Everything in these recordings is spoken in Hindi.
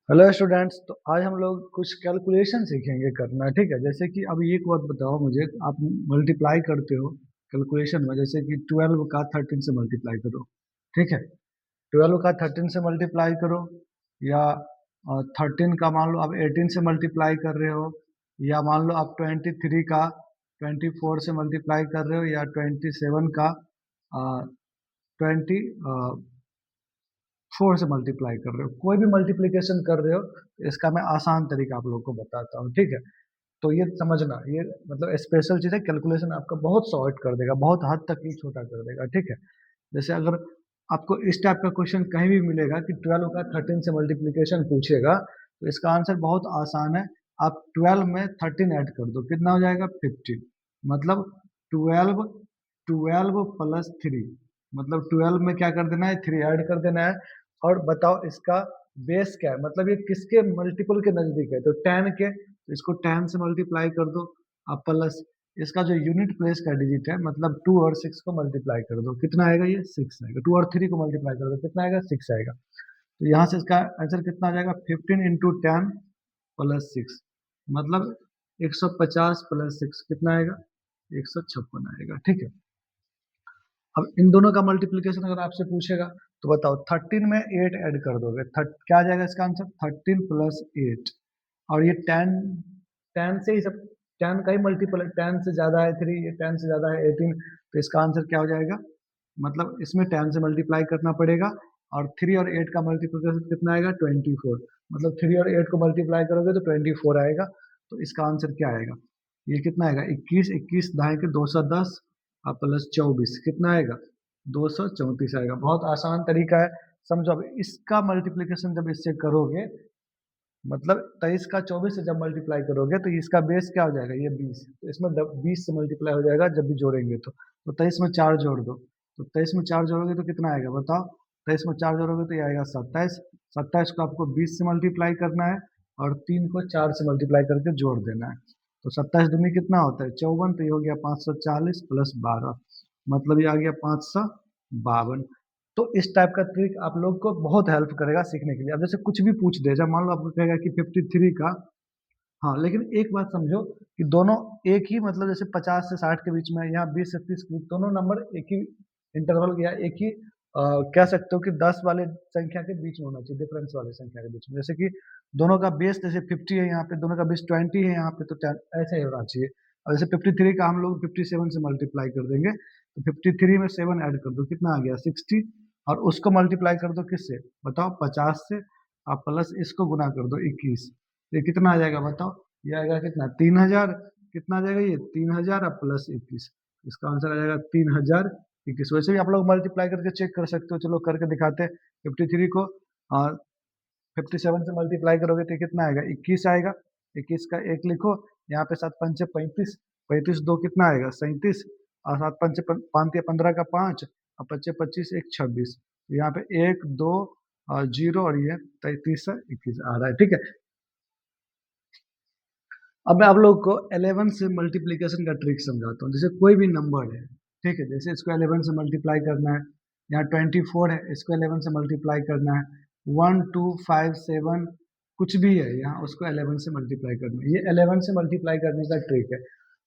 Hello students. तो आज हम लोग कुछ कैलकुलेशन सीखेंगे करना। ठीक है, जैसे कि अभी एक बात बताओ मुझे, आप मल्टीप्लाई करते हो कैलकुलेशन में, जैसे कि 12 का 13 से मल्टीप्लाई करो। ठीक है, 12 का 13 से मल्टीप्लाई करो, या 13 का मान लो आप 18 से मल्टीप्लाई कर रहे हो, या मान लो आप 23 का 24 से मल्टीप्लाई कर रहे हो, या 27 का 24 से मल्टीप्लाई कर रहे हो। कोई भी मल्टीप्लिकेशन कर रहे हो तो इसका मैं आसान तरीका आप लोग को बताता हूँ। ठीक है, तो ये समझना, ये मतलब स्पेशल चीज़ है। कैलकुलेशन आपका बहुत शॉर्ट कर देगा, बहुत हद तक ही छोटा कर देगा। ठीक है, जैसे अगर आपको इस टाइप का क्वेश्चन कहीं भी मिलेगा कि 12 का 13 से मल्टीप्लिकेशन पूछेगा, तो इसका आंसर बहुत आसान है। आप 12 में 13 ऐड कर दो, कितना हो जाएगा 15। मतलब 12 12 प्लस 3, मतलब 12 में क्या कर देना है, 3 ऐड कर देना है। और बताओ इसका बेस क्या है, मतलब ये किसके मल्टीपल के नजदीक है, तो 10 के, तो इसको 10 से मल्टीप्लाई कर दो। अब प्लस इसका जो यूनिट प्लेस का डिजिट है, मतलब 2 और 6 को मल्टीप्लाई कर दो, कितना आएगा, ये 6 आएगा। 2 और 3 को मल्टीप्लाई कर दो, कितना आएगा, 6 आएगा। तो यहाँ से इसका आंसर कितना आ जाएगा, 15 इंटू 10 प्लस 6, मतलब 150 प्लस 6 कितना आएगा, 156 आएगा। ठीक है, अब इन दोनों का मल्टीप्लिकेशन अगर आपसे पूछेगा तो बताओ, 13 में 8 ऐड कर दोगे, क्या आ जाएगा इसका आंसर, 13 प्लस 8। और ये 10, 10 से ही सब, 10 का ही मल्टीपल है, 10 से ज्यादा है 3, ये 10 से ज्यादा है 18, तो इसका आंसर क्या हो जाएगा, मतलब इसमें 10 से मल्टीप्लाई करना पड़ेगा। और 3 और 8 का मल्टीप्लिकेशन कितना आएगा, 24, मतलब 3 और 8 को मल्टीप्लाई करोगे तो 24 आएगा। तो इसका आंसर क्या आएगा, ये कितना आएगा, 21, 21 दाएं के 210 और प्लस 24, कितना आएगा, 234 आएगा। बहुत आसान तरीका है, समझो। अब इसका मल्टीप्लिकेशन जब इससे करोगे, मतलब 23 का 24 से जब मल्टीप्लाई करोगे तो इसका बेस क्या हो जाएगा, ये 20, तो इसमें 20 से मल्टीप्लाई हो जाएगा जब भी जोड़ेंगे तो 23 में 4 जोड़ दो, तो 23 में 4 जोड़ोगे तो कितना आएगा बताओ, 23 में 4 जोड़ोगे तो ये आएगा 27। 27 को आपको 20 से मल्टीप्लाई करना है, और 3 को 4 से मल्टीप्लाई करके जोड़ देना है। तो 27 दूनी कितना होता है, 54, तो ये हो गया 540 प्लस 12, मतलब ये आ गया 552। तो इस टाइप का ट्रिक आप लोग को बहुत हेल्प करेगा सीखने के लिए। अब जैसे कुछ भी पूछ दे, जब मान लो आपको कहेगा कि 53 का, हाँ लेकिन एक बात समझो कि दोनों एक ही, मतलब जैसे 50 से 60 के बीच में, यहाँ 20 से 30 के बीच, दोनों नंबर एक ही इंटरवल या एक ही कह सकते हो कि 10 वाले संख्या के बीच में होना चाहिए, डिफरेंस वाले संख्या के बीच में। जैसे कि दोनों का बेस जैसे 50 है यहाँ पे, दोनों का बेस 20 है यहाँ पे, तो 10 ऐसे ही होना चाहिए। और जैसे 53 का हम लोग 57 से मल्टीप्लाई कर देंगे, तो 53 में 7 ऐड कर दो, कितना आ गया 60। और उसको मल्टीप्लाई कर दो किससे बताओ, 50 से, आप प्लस इसको गुना कर दो 21, ये कितना आ जाएगा बताओ, ये आएगा कितना, 3000। कितना आ जाएगा ये, 3000 और प्लस 21, इसका आंसर आ जाएगा 3021। वैसे भी आप लोग मल्टीप्लाई करके चेक कर सकते हो, चलो करके दिखाते हैं। 53 को 57 से मल्टीप्लाई करोगे तो कितना आएगा, 21 आएगा। 21 का एक लिखो, यहाँ पे 7 पंचे 35, 35 दो कितना आएगा 37, और 7 पंचे 15 का 5, और 25 25 एक 26, यहाँ पे 1 2 जीरो, और ये 33 से 21 आ रहा है। ठीक है, अब मैं आप लोग को 11 से मल्टीप्लीकेशन का ट्रिक समझाता हूँ। जैसे कोई भी नंबर है, ठीक है, जैसे इसको 11 से मल्टीप्लाई करना है, यहाँ 24 है, इसको 11 से मल्टीप्लाई करना है, 1 2 5 7 कुछ भी है, यहाँ उसको 11 से मल्टीप्लाई करना है। ये 11 से मल्टीप्लाई करने का ट्रिक है।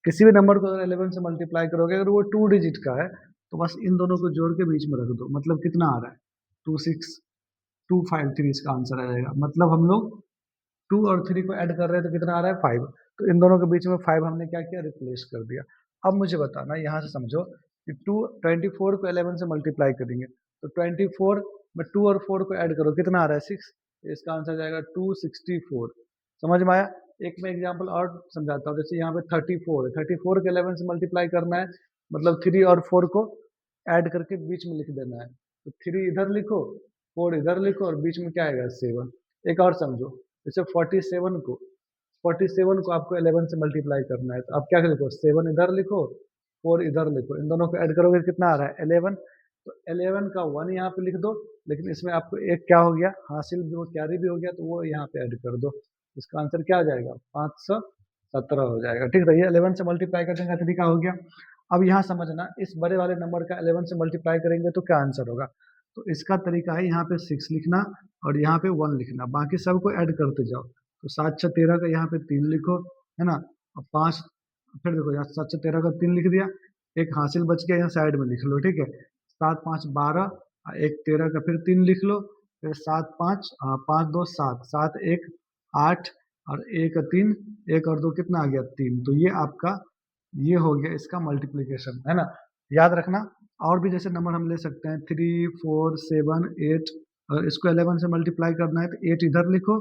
किसी भी नंबर को अगर 11 से मल्टीप्लाई करोगे, अगर वो 2 डिजिट का है, तो बस इन दोनों को जोड़ के बीच में रख दो, मतलब कितना आ रहा है, 26253 इसका आंसर आ जाएगा। मतलब हम लोग 2 और 3 को ऐड कर रहे हैं तो कितना आ रहा है 5, तो इन दोनों के बीच में 5 हमने क्या किया, रिप्लेस कर दिया। अब मुझे बताना, यहाँ से समझो कि 24 को 11 से मल्टीप्लाई करेंगे, तो 24 में 2 और 4 को ऐड करो, कितना आ रहा है 6, इसका आंसर जाएगा 264। समझ में आया। एक मैं एग्जाम्पल और समझाता हूँ। जैसे यहाँ पे 34 है, 34 को 11 से मल्टीप्लाई करना है, मतलब 3 और 4 को ऐड करके बीच में लिख देना है, तो 3 इधर लिखो, 4 इधर लिखो, और बीच में क्या आएगा 7। एक और समझो, जैसे 47 को आपको 11 से मल्टीप्लाई करना है, तो आप क्या लिखो, 7 इधर लिखो, 4 इधर लिखो, इन दोनों को ऐड करोगे कितना आ रहा है 11। तो 11 का 1 यहाँ पे लिख दो, लेकिन इसमें आपको एक क्या हो गया, हासिल भी, वो कैरी भी हो गया, तो वो यहाँ पे ऐड कर दो। इसका आंसर क्या आ जाएगा, 517 हो जाएगा। ठीक है, ये 11 से मल्टीप्लाई करने का तरीका हो गया। अब यहाँ समझना, इस बड़े वाले नंबर का 11 से मल्टीप्लाई करेंगे तो क्या आंसर होगा। तो इसका तरीका है यहाँ पे 6 लिखना और यहाँ पे 1 लिखना, बाकी सबको ऐड करते जाओ। तो 7 6 13 का यहाँ पे 3 लिखो, है ना। अब 5, फिर देखो यहाँ 7 6 13 का 3 लिख दिया, एक हासिल बच गया, यहाँ साइड में लिख लो, ठीक है। 7 5 12, एक 13 का फिर 3 लिख लो, फिर 7 5 5 2 7, 7 1 8 और एक 3, एक और 2 कितना आ गया 3। तो ये आपका ये हो गया इसका मल्टीप्लिकेशन, है ना। याद रखना, और भी जैसे नंबर हम ले सकते हैं 3 4 7 8, अगर इसको 11 से मल्टीप्लाई करना है तो 8 इधर लिखो,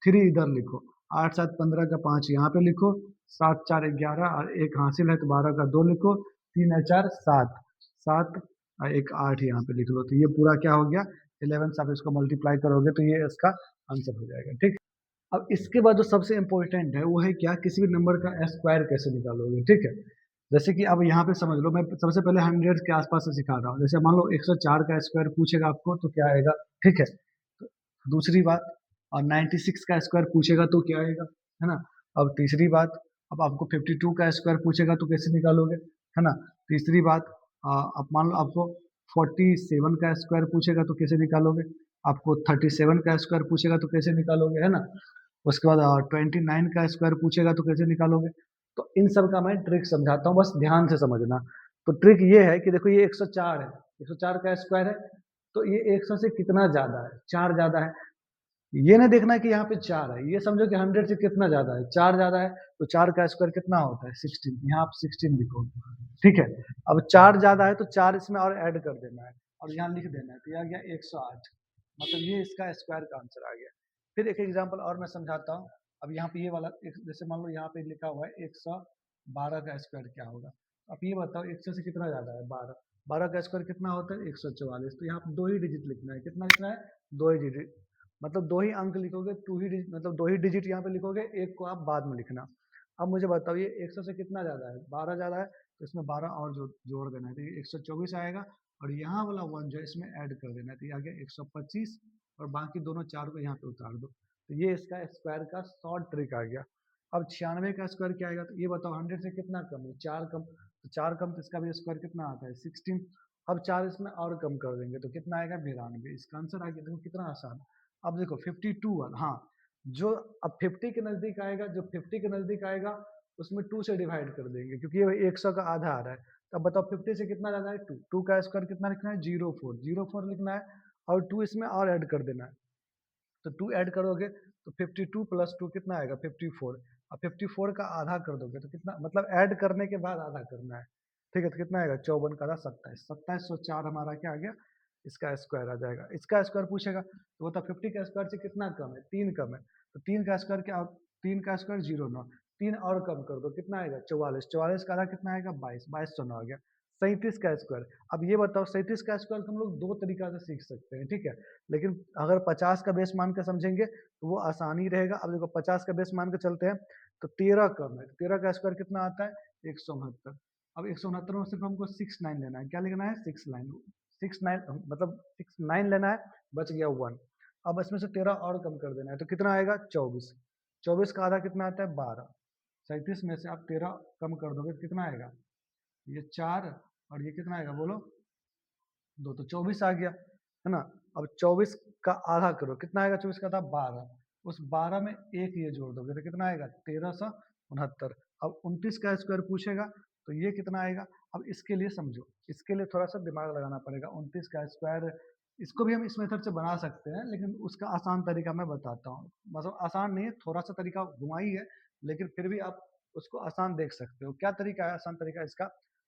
3 इधर लिखो, 8 7 15 का 5 यहाँ पे लिखो, 7 4 11 और एक हासिल है तो 12 का 2 लिखो, 3 4 7, 7 और एक 8 यहाँ पे लिख लो। तो ये पूरा क्या हो गया 11 से आप इसको मल्टीप्लाई करोगे तो ये इसका आंसर हो जाएगा, ठीक। अब इसके बाद जो सबसे इम्पोर्टेंट है वो है क्या, किसी भी नंबर का स्क्वायर कैसे निकालोगे, ठीक है। जैसे कि अब यहाँ पे समझ लो, मैं सबसे पहले 100 के आसपास से सिखा रहा हूँ। जैसे मान लो 104 का स्क्वायर पूछेगा आपको तो क्या आएगा, ठीक है। तो दूसरी बात, और 96 का स्क्वायर पूछेगा तो क्या आएगा, है ना। अब तीसरी बात, अब आपको 52 का स्क्वायर पूछेगा तो कैसे निकालोगे, है ना। तीसरी बात, अब मान लो आपको 47 का स्क्वायर पूछेगा तो कैसे निकालोगे, आपको 37 का स्क्वायर पूछेगा तो कैसे निकालोगे, है ना। उसके बाद 29 का स्क्वायर पूछेगा तो कैसे निकालोगे। तो इन सब का मैं ट्रिक समझाता हूँ, बस ध्यान से समझना। तो ट्रिक ये है कि देखो ये 104 है, 104 का स्क्वायर है, तो ये 100 से कितना ज्यादा है, 4 ज्यादा है। ये नहीं देखना है कि यहाँ पे 4 है, ये समझो कि 100 से कितना ज्यादा है, 4 ज्यादा है। तो 4 का स्क्वायर कितना होता है 16, यहाँ आप 16 लिखो, ठीक है। अब 4 ज्यादा है तो 4 इसमें और ऐड कर देना है और यहाँ लिख देना है, तो यह आ गया 108। मतलब ये इसका स्क्वायर का आंसर आ गया। फिर एक एग्जाम्पल और मैं समझाता हूँ। अब यहाँ पे ये वाला जैसे मान लो यहाँ पे लिखा हुआ है 112 का स्क्वायर क्या होगा। अब ये बताओ 100 से कितना ज्यादा है 12, 12 का स्क्वायर कितना होता है 144। तो यहाँ पे 2 ही डिजिट लिखना है, कितना लिखना है 2 ही डिजिट, मतलब 2 ही अंक लिखोगे, 2 ही डिजिट मतलब 2 ही डिजिट यहाँ पे लिखोगे, एक को आप बाद में लिखना। अब मुझे बताओ ये 100 से कितना ज्यादा है 12 ज्यादा है, तो इसमें 12 और जोड़ देना है, तो ये 124 आएगा। और यहाँ वाला 1 जो है इसमें ऐड कर देना है, तो ये आ गया 125 और बाकी दोनों 4 को यहाँ पे उतार दो। तो ये इसका स्क्वायर का शॉर्ट ट्रिक आ गया। अब 96 का स्क्वायर क्या आएगा, तो ये बताओ 100 से कितना कम है 4 कम, तो 4 कम तो इसका भी स्क्वायर कितना आता है 16। अब 4 इसमें और कम कर देंगे तो कितना आएगा 92। इसका आंसर आ गया, देखो कितना आसान। अब देखो 52 वाला, हाँ जो अब 50 के नजदीक आएगा, जो 50 के नजदीक आएगा उसमें 2 से डिवाइड कर देंगे क्योंकि ये 100 का आधा आ रहा है। तो अब बताओ 50 से कितना ज्यादा है 2, 2 का स्क्वायर कितना लिखना है 04, 04 लिखना है और 2 इसमें और ऐड कर देना है। तो 2 ऐड करोगे तो 52 प्लस 2 कितना आएगा 54। अब 54 का आधा कर दोगे तो कितना, मतलब ऐड करने के बाद आधा करना है, ठीक है। तो कितना आएगा 54 का आधा 27, 2704 हमारा क्या आ गया इसका स्क्वायर आ जाएगा। इसका स्क्वायर पूछेगा तो बता 50 का स्क्वायर से कितना कम है 3 कम है, तो 3 का स्क्वायर क्या, 3 का स्क्वायर 09, 3 और कम कर दो कितना आएगा 44, 44 का आधा कितना आएगा 22, 2209 आ गया। 37 का स्क्वायर, अब ये बताओ 37 का स्क्वायर तो हम लोग दो तरीका से सीख सकते हैं, ठीक है। लेकिन अगर 50 का बेस मान के समझेंगे तो वो आसानी रहेगा। अब देखो 50 का बेस मान के चलते हैं तो 13 कम है, तो 13 का स्क्वायर कितना आता है 169। अब 169 में सिर्फ हमको 69 लेना है, क्या लिखना है 69, 69 मतलब 69 लेना है, बच गया 1। अब इसमें से 13 और कम कर देना है तो कितना आएगा 24, 24 का आधा कितना आता है 12। 37 में से आप 13 कम कर दोगे तो कितना आएगा, ये 4 और ये कितना आएगा बोलो 2, तो 24 आ गया, है ना। अब 24 का आधा करो कितना आएगा, 24 का आधा 12, उस 12 में एक ये जोड़ दोगे तो कितना आएगा 1369। अब 29 का स्क्वायर पूछेगा तो ये कितना आएगा। अब इसके लिए समझो, इसके लिए थोड़ा सा दिमाग लगाना पड़ेगा। 29 का स्क्वायर इसको भी हम इस मेथड से बना सकते हैं, लेकिन उसका आसान तरीका मैं बताता हूँ। मतलब आसान नहीं है, थोड़ा सा तरीका घुमाई है, लेकिन फिर भी आप उसको आसान देख सकते हो। क्या तरीका है आसान तरीका इसका,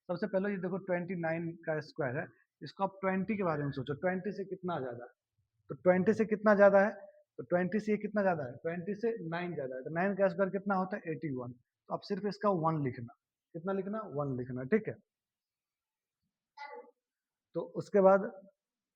सबसे पहले ये देखो 29 का स्क्वायर है, इसको आप 20 के बारे में सोचो, 20 से कितना ज्यादा है, तो 20 से कितना ज्यादा है, तो 20 से ये कितना ज्यादा है 20 से 9 ज्यादा है, तो 9 का स्क्वायर कितना होता है 81। तो आप सिर्फ इसका 1 लिखना, कितना लिखना 1 लिखना, ठीक है। तो उसके बाद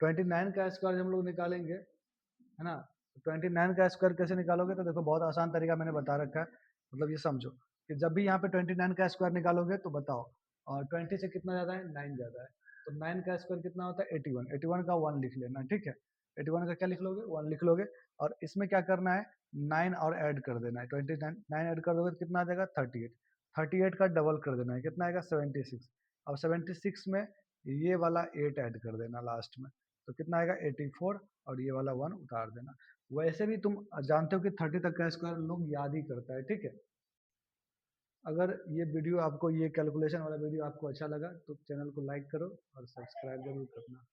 29 का स्क्वायर हम लोग निकालेंगे, है ना। तो 29 का स्क्वायर कैसे निकालोगे, तो देखो बहुत आसान तरीका मैंने बता रखा है। मतलब ये समझो कि जब भी यहाँ पे 29 का स्क्वायर निकालोगे तो बताओ और 20 से कितना ज्यादा है 9 ज्यादा है, तो 9 का स्क्वायर कितना होता है 81, 81 का 1 लिख लेना, ठीक है। 81 का क्या लिख लोगे 1 लिख लोगे, और इसमें क्या करना है 9 और ऐड कर देना है, 29 9 ऐड कर दोगे तो कितना आ जाएगा 38, 38 का डबल कर देना है कितना आएगा 76। अब 76 में ये वाला 8 ऐड कर देना लास्ट में, तो कितना आएगा 84, और ये वाला 1 उतार देना। वैसे भी तुम जानते हो कि 30 तक का स्क्वायर लोग याद ही करता है, ठीक है। अगर ये वीडियो आपको, ये कैलकुलेशन वाला वीडियो आपको अच्छा लगा तो चैनल को लाइक करो और सब्सक्राइब जरूर करना।